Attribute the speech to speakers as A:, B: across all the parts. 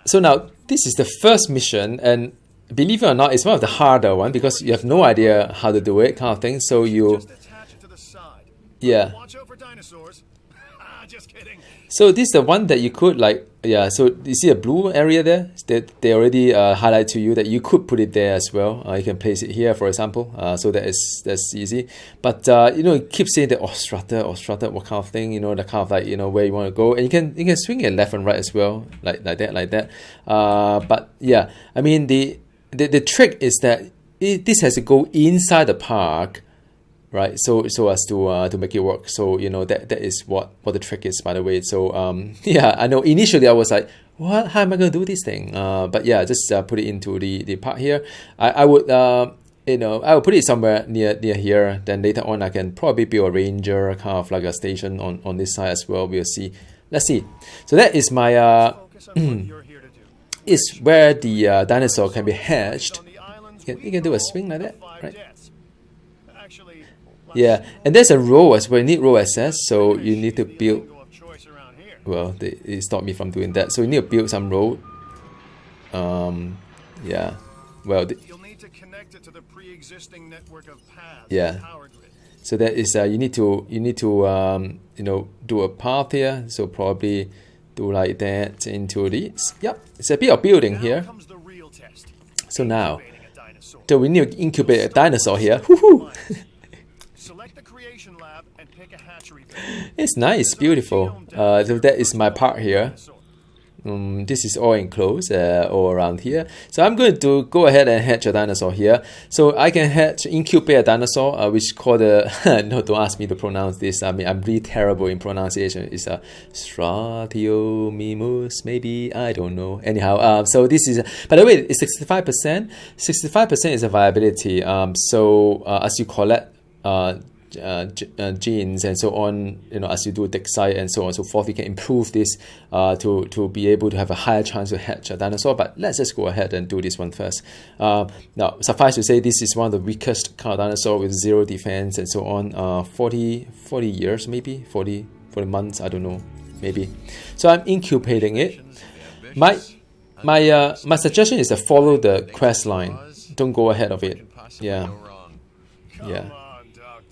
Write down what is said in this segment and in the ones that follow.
A: So now, this is the first mission, and believe it or not, it's one of the harder one because you have no idea how to do it, kind of thing. So you, yeah. So this is the one that you could like, yeah. So you see a blue area there that they already highlight to you that you could put it there as well. You can place it here, for example. So that's easy. But you know, it keeps saying that strata, what kind of thing? You know, the kind of like, you know, where you want to go, and you can swing it left and right as well, like that. But yeah, I mean the trick is that this has to go inside the park, right? So as to make it work. So you know that is what the trick is, by the way. So yeah, I know initially I was like, what? How am I going to do this thing? But yeah, just put it into the part here. I would you know, I will put it somewhere near here. Then later on, I can probably build a ranger, kind of like a station on this side as well. We'll see. Let's see. So that is my is where the dinosaur can be hatched. You can do a swing like that, right? Yeah, and there's a row as well. You need row access, so you need to build. Well, it stopped me from doing that. So you need to build some road. Yeah. Well, you'll need to connect it to the pre-existing network of paths. Yeah. So that is you need to you know, do a path here. So probably do like that into this. Yep, it's a bit of building here. So now, so we need to incubate a dinosaur here. Woohoo! It's nice, beautiful. So that is my part here. This is all enclosed all around here. So I'm going to go ahead and hatch a dinosaur here. So I can incubate a dinosaur, which called no, don't ask me to pronounce this. I mean, I'm really terrible in pronunciation. It's a Stratiomimus, maybe, I don't know. Anyhow, so this is, by the way, it's 65%. 65% is a viability. So as you collect genes and so on, you know, as you do dig site and so on and so forth, you can improve this to be able to have a higher chance to hatch a dinosaur. But let's just go ahead and do this one first. Now, suffice to say, this is one of the weakest kind of dinosaur with 0 defense and so on. 40 years, maybe 40 months, I don't know, maybe. So I'm incubating it. My suggestion is to follow the quest line. Don't go ahead of it. Yeah.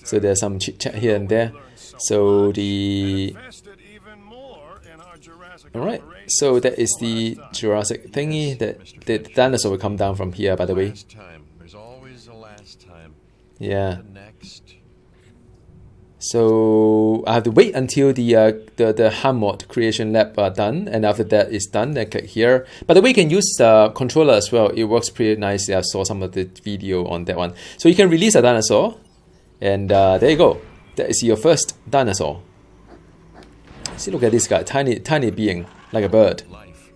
A: So there's some chit chat here and there. So alright, so that is the Jurassic thingy. That the dinosaur will come down from here, by the way. Yeah. So I have to wait until the Hamod creation lab are done, and after that is done, then click here. By the way, you can use the controller as well. It works pretty nicely. I saw some of the video on that one. So you can release a dinosaur. And there you go. That is your first dinosaur. See, look at this guy, tiny being, like a bird.
B: Life.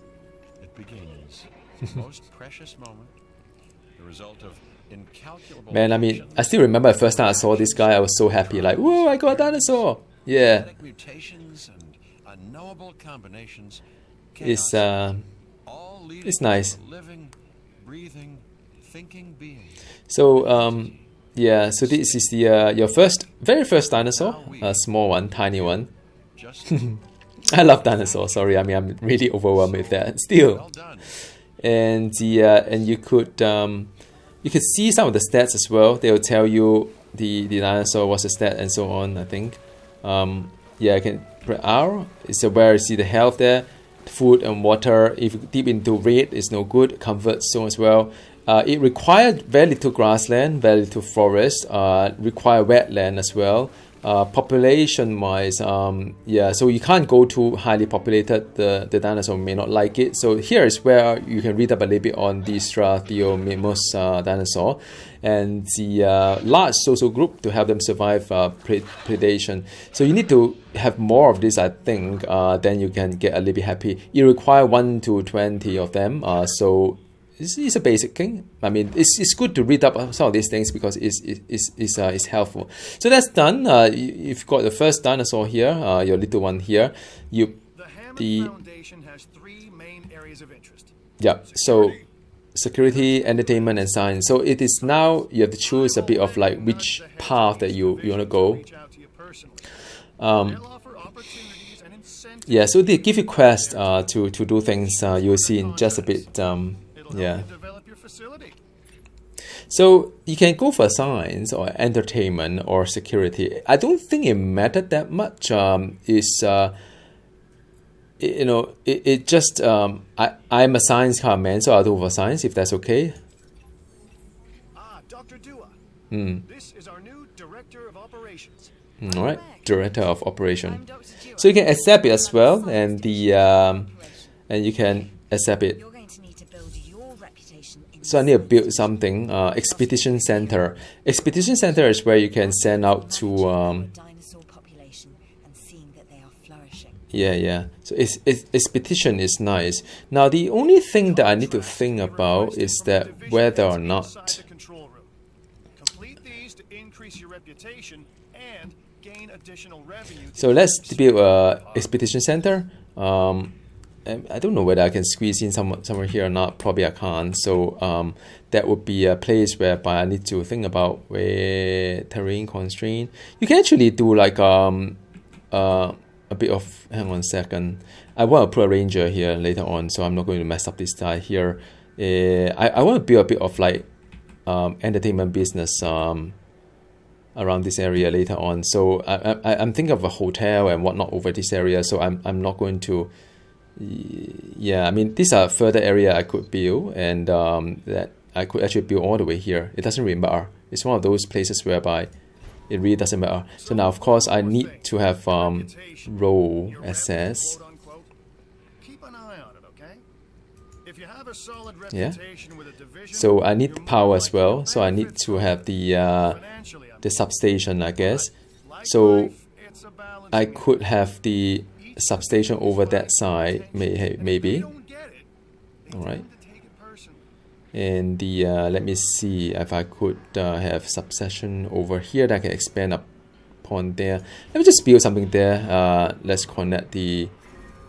B: It begins. Most precious moment. The result of incalculable.
A: Man, I mean, I still remember the first time I saw this guy. I was so happy, like, whoa, I got a dinosaur. Yeah.
B: Mutations and unknowable combinations.
A: It's nice.
B: Living, breathing, thinking being.
A: So yeah, so this is the your very first dinosaur, a small one, tiny one. I love dinosaurs. Sorry, I mean I'm really overwhelmed with that still. And and you could see some of the stats as well. They will tell you the dinosaur, what's the stat and so on. I think. Yeah, I can press R. It's where you see the health there, food and water. If you deep into red, it's no good. Comfort zone as well. It required very little grassland, very little forest, require wetland as well. Population-wise, yeah, so you can't go too highly populated. The dinosaur may not like it. So here is where you can read up a little bit on the Stratiomimus dinosaur and the large social group to help them survive predation. So you need to have more of this, I think, then you can get a little bit happy. You require 1 to 20 of them. So it's a basic thing. I mean, it's good to read up some of these things because it's helpful. So that's done. You've got the first dinosaur here, your little one here. The Hammond Foundation has 3 main areas of interest. Yeah. So security, entertainment, and science. So it is now you have to choose a bit of like which path that you want to go.
C: personally.
A: Um,
C: They'll offer opportunities and incentives.
A: yeah, so they give you quests to do things you'll see in just a bit.
C: It'll
A: Yeah.
C: help you develop your facility.
A: So you can go for science or entertainment or security. I don't think it mattered that much. It just I'm a science kind of man, so I'll do for science if that's okay.
C: Dr. Dua. This is our new Director of Operations.
A: All right, Director of Operation.
D: Dr. Dua.
A: So you can accept it as well, and you can accept it.
D: You're going to need to build your reputation in
A: So I need to build something. Expedition Center. Expedition Center is where you can send out to.
D: dinosaur population and seeing that they are flourishing.
A: Yeah. So expedition is nice. Now the only thing that I need to think about is that whether or
C: Inside
A: not.
C: the control room. Complete these to increase your reputation and gain additional revenue.
A: So let's build a expedition center. And I don't know whether I can squeeze in somewhere here or not. Probably I can't. So that would be a place whereby I need to think about where terrain constraint. You can actually do like a bit of. Hang on a second. I want to put a ranger here later on, so I'm not going to mess up this guy here. I want to build a bit of like entertainment business around this area later on. So I'm thinking of a hotel and whatnot over this area. So I'm not going to. Yeah, I mean these are further area I could build, and that I could actually build all the way here. It doesn't really matter. It's one of those places whereby it really doesn't matter. So now, of course, I need to have role access.
C: Quote, unquote. Keep an eye on it, okay? If you have a solid
A: Yeah.
C: reputation with a division,
A: So I need
C: you're more
A: power as
C: likely to
A: well. So I need
C: benefit
A: to
C: from
A: have
C: it
A: the
C: financially,
A: substation, I guess.
C: Like
A: So
C: life, it's a balancing
A: I
C: act.
A: could have the substation over that side,
C: And if
A: maybe.
C: you don't get it, they
A: All right.
C: tend to take it personally.
A: And the let me see if I could have substation over here that I can expand upon there. Let me just build something there. Let's connect the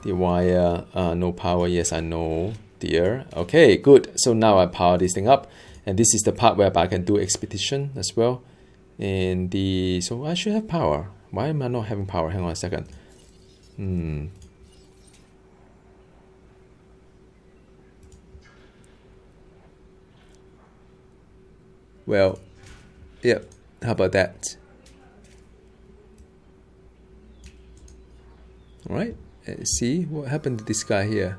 A: wire. No power. Yes, I know, dear. Okay, good. So now I power this thing up, and this is the part where I can do expedition as well. And so I should have power. Why am I not having power? Hang on a second. Well, yeah, how about that? Alright, let's see what happened to this guy here.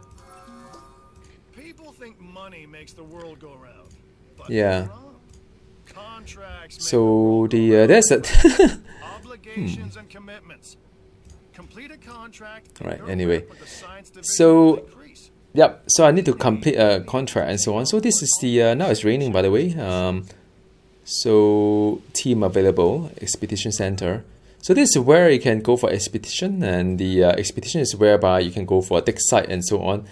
C: People think money makes the world go round. But
A: Yeah.
C: they're wrong. Contracts make
A: So
C: the world go
A: there's a
C: round. Obligations and commitments. Complete a contract. and
A: Right,
C: your
A: anyway.
C: rep with the science division
A: So-
C: will increase.
A: Yep, so I need to complete a contract and so on. So this is the now it's raining, by the way. So team available, expedition center. So this is where you can go for expedition, and the expedition is whereby you can go for a dig site and so on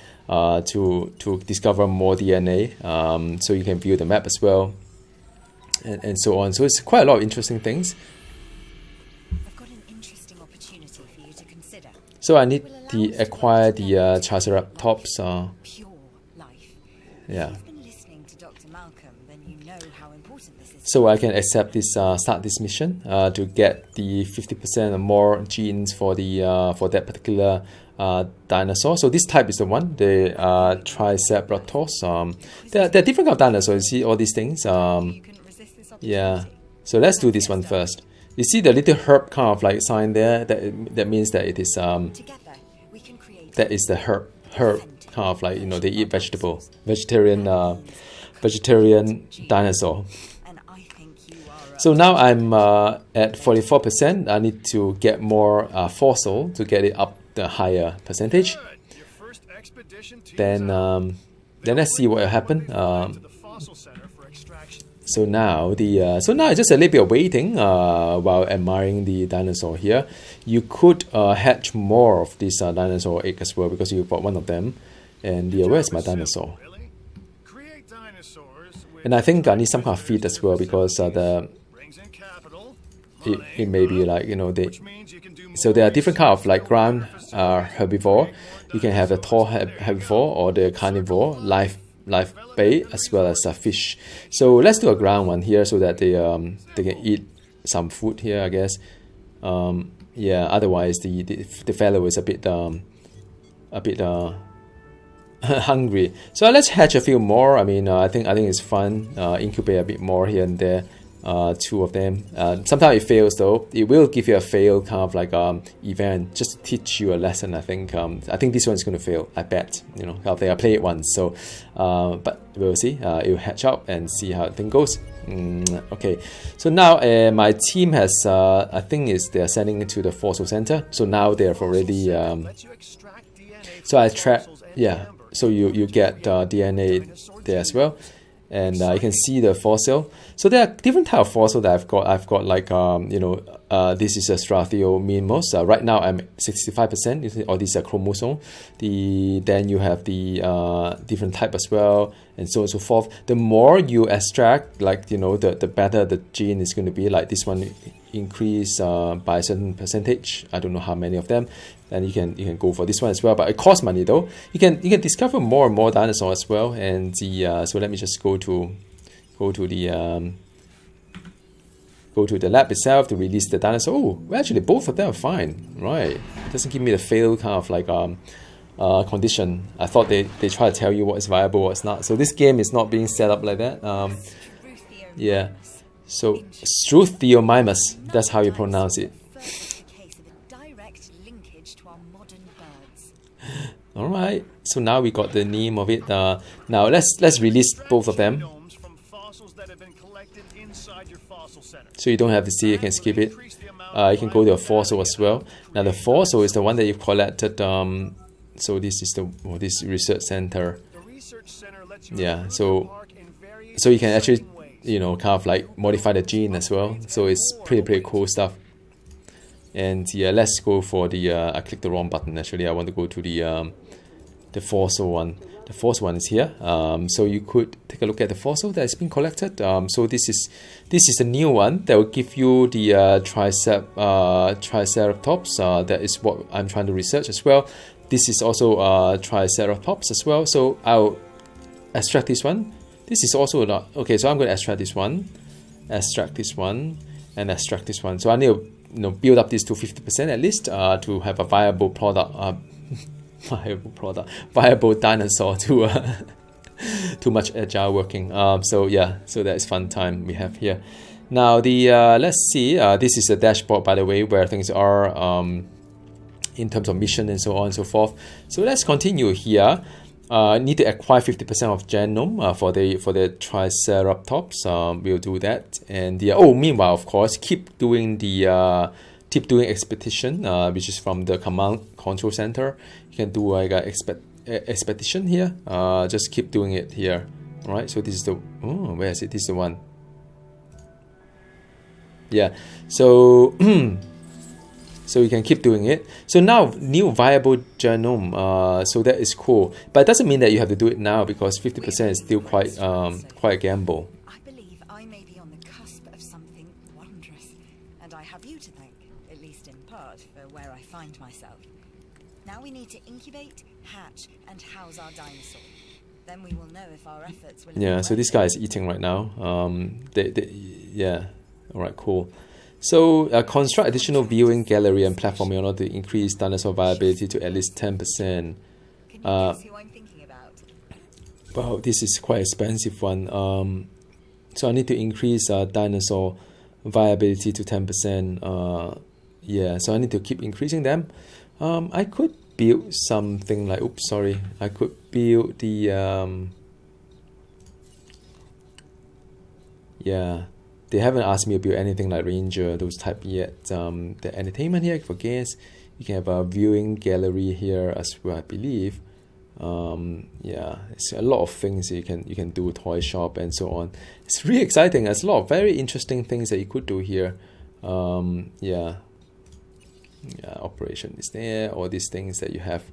A: to discover more DNA. So you can view the map as well, and so on. So it's quite a lot of interesting things.
D: I've got an interesting opportunity for you to consider.
A: So I need to acquire the Triceratops.
D: Pure life.
A: Yeah.
D: If you've been listening to Dr. Malcolm, then you know how important this is.
A: So I can accept this, start this mission to get the 50% or more genes for for that particular dinosaur. So this type is the one, the Triceratops. There are different kind of dinosaurs. You see all these things.
D: You couldn't resist this opportunity.
A: Yeah. So let's do this one first. You see the little herb kind of like sign there. That means that it is
D: Together, we can create
A: that is the herb kind of like, you know, they eat vegetarian dinosaur.
D: And I think you are
A: So now I'm at 44%. I need to get more fossil to get it up the higher percentage.
C: Good. Your first expedition teams
A: Then
C: out.
A: let's see what will happen.
C: To the fossil center for extraction.
A: So now it's just a little bit of waiting while admiring the dinosaur here. You could hatch more of this dinosaur egg as well, because you bought one of them. And where's my dinosaur?
C: Really? Create dinosaurs with
A: And I think I need some kind of feed as well, because
C: brings in capital,
A: it may be like, you know,
C: which means you can do more
A: so there are different kind of like
C: research,
A: ground
C: build
A: herbivore. You can have the tall herbivore or the carnivore, live bait, as well as fish. So let's do a ground one here so that they can eat some food here, I guess. Yeah, otherwise the fellow is a bit hungry. So let's hatch a few more. I mean, I think it's fun. Incubate a bit more here and there. 2 of them. Sometimes it fails though. It will give you a fail kind of like event just to teach you a lesson. I think this one's going to fail. I bet. You know, I play it once. So, but we'll see. It'll hatch out and see how the thing goes. Okay. So now my team has. I think they're sending it to the fossil center. So now they're already. So I track. Yeah. So you get DNA there as well. And you can see the fossil. So there are different type of fossil that I've got. I've got like this is a Strathiomimus. Right now I'm 65%. Or this is a chromosome. Then you have the different type as well, and so on and so forth. The more you extract, like the better the gene is going to be. Like this one increase by a certain percentage. I don't know how many of them. And you can go for this one as well, but it costs money though. You can discover more and more dinosaurs as well. And so let me just go to the lab itself to release the dinosaur. Oh, well, actually both of them are fine, right? It doesn't give me the fail kind of like condition. I thought they try to tell you what is viable, what's not. So this game is not being set up like that. Yeah. So Struthiomimus, that's how you pronounce it. All right, so now we got the name of it. Now let's release both of them. So you don't have to see, you can skip it. You can go to a fossil as well. Now the fossil is the one that you've collected. So this is this research center. Yeah, so you can actually kind of like modify the gene as well. So it's pretty cool stuff. And yeah, let's go for the. I clicked the wrong button. Actually, I want to go to the fossil one. The fossil one is here. So you could take a look at the fossil that has been collected. So this is a new one that will give you the Triceratops. That is what I'm trying to research as well. This is also Triceratops as well. So I'll extract this one. This is also not okay. So I'm going to extract this one, and extract this one. So I need to build up this to 50% at least to have a viable product. Viable dinosaur to too much agile working. So yeah, so that is fun time we have here. Now the let's see. This is a dashboard, by the way, where things are in terms of mission and so on and so forth. So let's continue here. Need to acquire 50% of genome for the Triceratops. We'll do that. And meanwhile, of course, keep doing expedition, which is from the command control center. You can do like a expedition here. Just keep doing it here. All right. So this is the where is it? This is the one. Yeah. So so you can keep doing it. So now new viable genome. So that is cool, but it doesn't mean that you have to do it now because 50% is still quite a gamble.
D: I believe I may be on the cusp of something wondrous, and I have you to thank, at least in part, for where I find myself. Now we need to incubate, hatch, and house our dinosaur. Then we will know if our efforts will.
A: Yeah. So this guy is eating right now. Yeah. All right. Cool. So construct additional viewing gallery and platform in order to increase dinosaur viability to at least 10%.
D: Can you guess who I'm thinking about?
A: Wow, this is quite expensive one. So I need to increase dinosaur viability to 10%. Yeah, so I need to keep increasing them. I could build something like, I could build the, yeah. They haven't asked me to build anything like Ranger, those type yet. The entertainment here for guests. You can have a viewing gallery here as well, I believe. Yeah, it's a lot of things you can do, toy shop and so on. It's really exciting. There's a lot of very interesting things that you could do here. Yeah, operation is there. All these things that you have,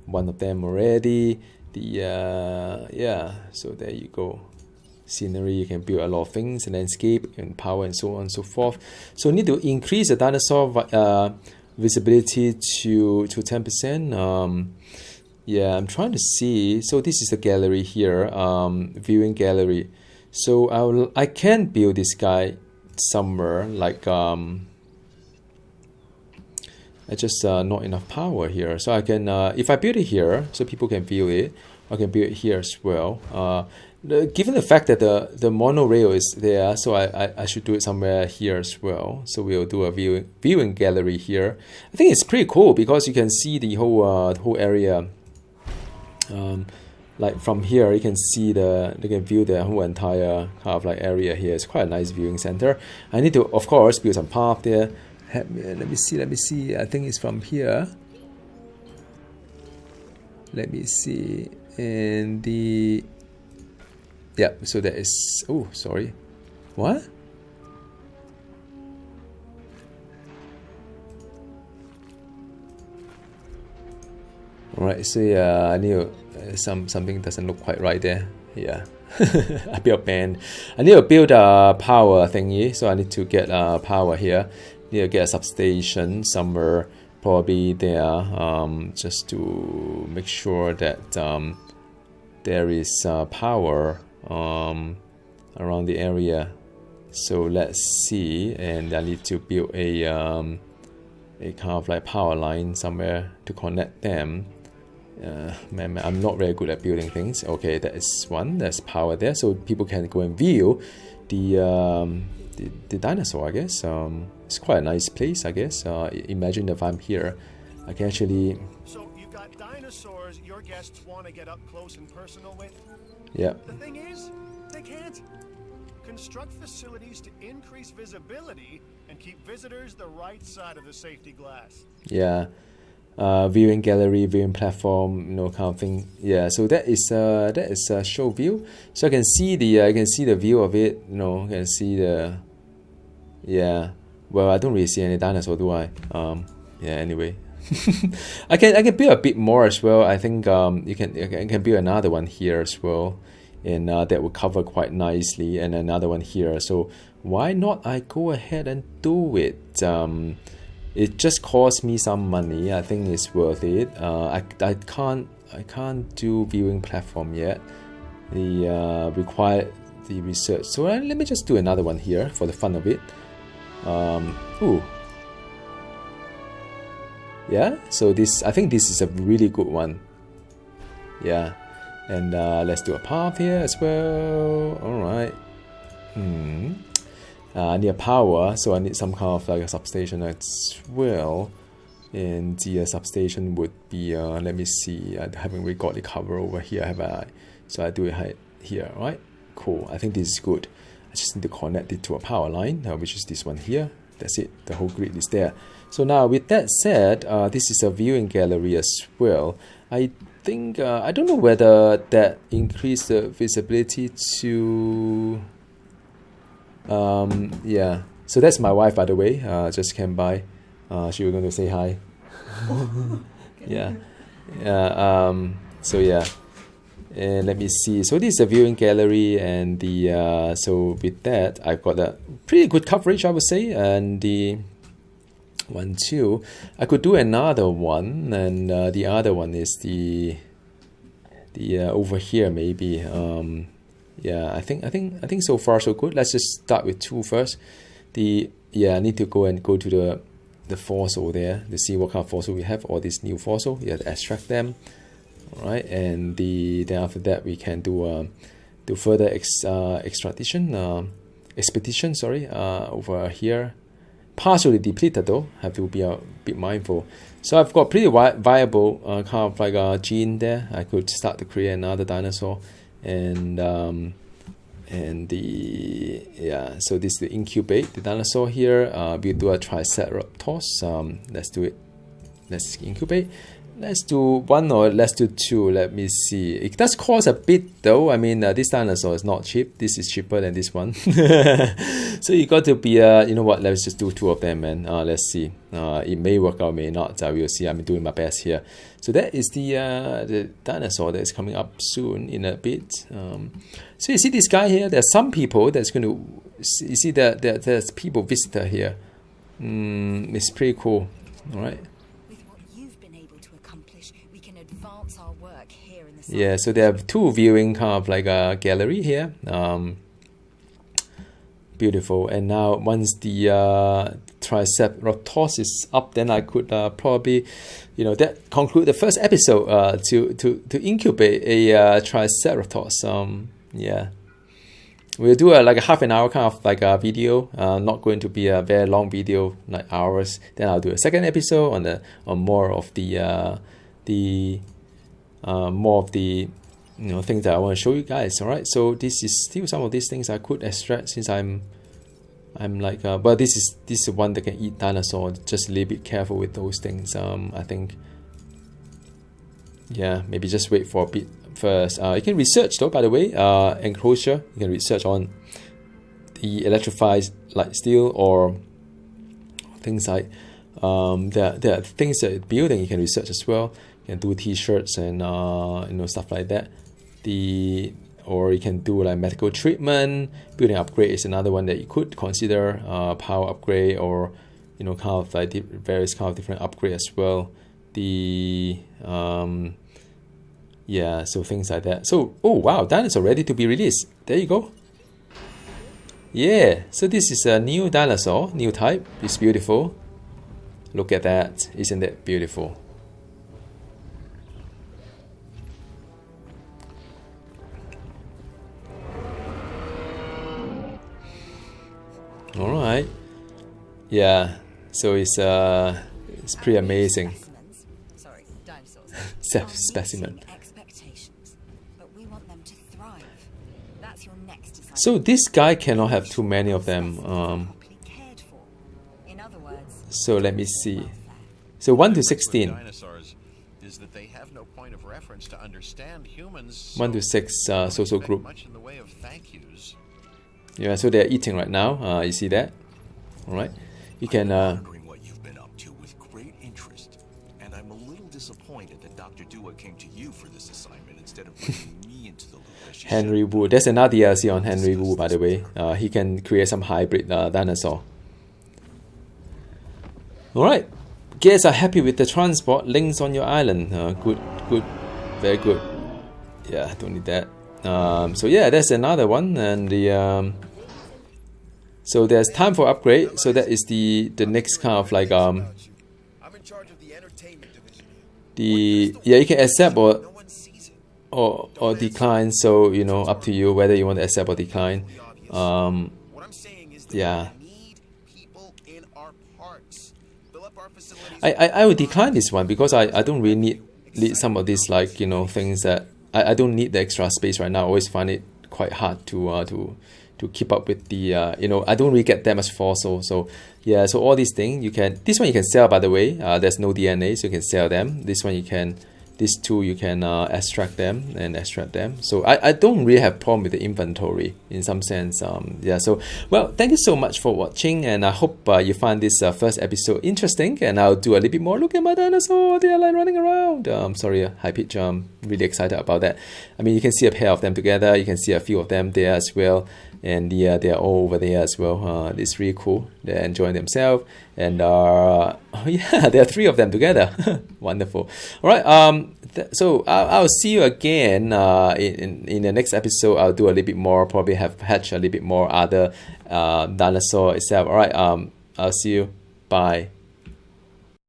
A: one of them already. Yeah, so there you go. Scenery, you can build a lot of things, landscape and power and so on and so forth. So need to increase the dinosaur visibility to 10%. Yeah, I'm trying to see. So this is the gallery here, viewing gallery. So I can build this guy somewhere like I just not enough power here. So I can, if I build it here, so people can view it, I can build it here as well. Given the fact that the monorail is there, so I should do it somewhere here as well. So we'll do a viewing gallery here. I think it's pretty cool because you can see the whole area. Like from here, you can see you can view the whole entire kind of like area here. It's quite a nice viewing center. I need to, of course, build some path there. Let me see. I think it's from here. Let me see. And yeah, so that is, oh, sorry. What? Alright, so yeah, I need something doesn't look quite right there. Yeah. I built band. I need to build a power thingy, so I need to get power here. Need to get a substation somewhere, probably there, just to make sure that there is power around the area. So let's see, and I need to build a kind of like power line somewhere to connect them. Man, I'm not very good at building things. Okay, that is one. There's power there, so people can go and view the dinosaur. I guess it's quite a nice place. I guess. Imagine if I'm here, I can actually.
C: So you've got dinosaurs your guests want to get up close and personal with.
A: Yeah.
C: The thing is, they can't. Construct facilities to increase visibility and keep visitors the right side of the safety glass.
A: Yeah. Viewing gallery, viewing platform, kind of thing. Yeah, so that is a show view. So I can see the view of it. I can see the. Yeah, well, I don't really see any dinosaur, do I? Yeah. Anyway, I can build a bit more as well. I think you can build another one here as well, and that will cover quite nicely, and another one here. So why not I go ahead and do it? It just cost me some money. I think it's worth it. I can't do viewing platform yet. The require the research. So let me just do another one here for the fun of it. Ooh. Yeah. So I think this is a really good one. Yeah. And let's do a path here as well. All right. I need a power, so I need some kind of like a substation as well. And the substation would be, let me see, I haven't really got the cover over here, have I? So I do it here, right? Cool, I think this is good. I just need to connect it to a power line, which is this one here. That's it, the whole grid is there. So now with that said, this is a viewing gallery as well. I think, I don't know whether that increased the visibility to... yeah, so that's my wife, by the way. Just came by. She was going to say hi. Yeah. So yeah, and let me see. So this is a viewing gallery, and the so with that I've got a pretty good coverage, I would say. And the 1, 2, I could do another one, and the other one is the over here maybe. Yeah, I think so far so good. Let's just start with 2 first. I need to go to the fossil there to see what kind of fossil we have, or this new fossil. You have to extract them. Alright, and then after that we can do further expedition over here. Partially depleted though, have to be a bit mindful. So I've got pretty viable kind of like a gene there. I could start to create another dinosaur. And so this is the incubate the dinosaur here. We do a Triceratops. Let's do it. Let's incubate. Let's do 1 or let's do 2. Let me see. It does cost a bit though. I mean, this dinosaur is not cheap. This is cheaper than this one. So you got to be, you know what? Let's just do 2 of them, man. Let's see. It may work out, may not. We'll see. I'm doing my best here. So that is the dinosaur that is coming up soon in a bit. So you see this guy here. There's some people that's going to. You see that there's people visitor here. It's pretty cool. All right.
D: Our work here in the
A: yeah, so they have 2 viewing kind of like a gallery here. beautiful. And now once the Triceratops is up, then I could probably, that conclude the first episode to incubate a Triceratops. Yeah. We'll do like a half an hour kind of like a video, not going to be a very long video, like hours. Then I'll do a second episode on more of the things that I want to show you guys. All right, so this is still some of these things I could extract, since I'm like, but this is one that can eat dinosaur. Just a little bit careful with those things. I think, yeah, maybe just wait for a bit first. You can research though, by the way, enclosure. You can research on the electrified light steel or things like there are things that building you can research as well. You can do t-shirts and stuff like that. Or you can do like medical treatment. Building upgrade is another one that you could consider. Power upgrade, or kind of like various kind of different upgrade as well. Yeah, so things like that. So, oh wow, dinosaur ready to be released. There you go. Yeah, so this is a new dinosaur, new type. It's beautiful. Look at that. Isn't that beautiful? All right. Yeah, so it's pretty amazing.
D: Sorry, dinosaurs.
A: Specimen.
D: Expectations, but we want them to thrive. That's your next assignment.
A: So this guy cannot have too many of them.
D: Cared for. In other words,
A: So let me see. So 1 to 16.
B: Dinosaurs is that they have no point of reference to understand humans.
A: 1 to 6 social group.
B: Much in the way of thank yous.
A: Yeah, so they're eating right now. You see that? All right. You can.
E: Wondering what you've been up to with great interest, and I'm a little disappointed that Dr. Dua came to you for this assignment instead of bringing me into the loop. As she
A: Henry
E: should.
A: Wu. There's another DLC on Henry Wu, by the way. He can create some hybrid dinosaur. All right. Guests are happy with the transport links on your island. Good, very good. Yeah, don't need that. So yeah, that's another one, and so there's time for upgrade. So that is the next kind of like
C: I'm in charge of the entertainment division.
A: you can accept
C: No one sees it.
A: or decline. So up to you whether you want to accept or decline.
C: What I'm saying is that
A: Yeah.
C: we need people in our parks. Fill up our facilities.
A: I would decline this one because I don't really need some of these like things that I don't need the extra space right now. I always find it quite hard to keep up with the I don't really get that much fossil. So yeah, so all these things this one you can sell, by the way. There's no DNA, so you can sell them. This one these two you can extract them. So I don't really have problem with the inventory in some sense. Yeah, so well, thank you so much for watching, and I hope you find this first episode interesting, and I'll do a little bit more. Look at my dinosaur, they're like running around. Sorry, high pitch. I'm really excited about that. I mean, you can see a pair of them together, you can see a few of them there as well, and they're all over there as well. It's really cool. They're enjoying themselves, and yeah, there are 3 of them together. Wonderful. All right, so I'll see you again in the next episode. I'll do a little bit more, probably hatch a little bit more other dinosaur itself. All right, I'll see you. Bye.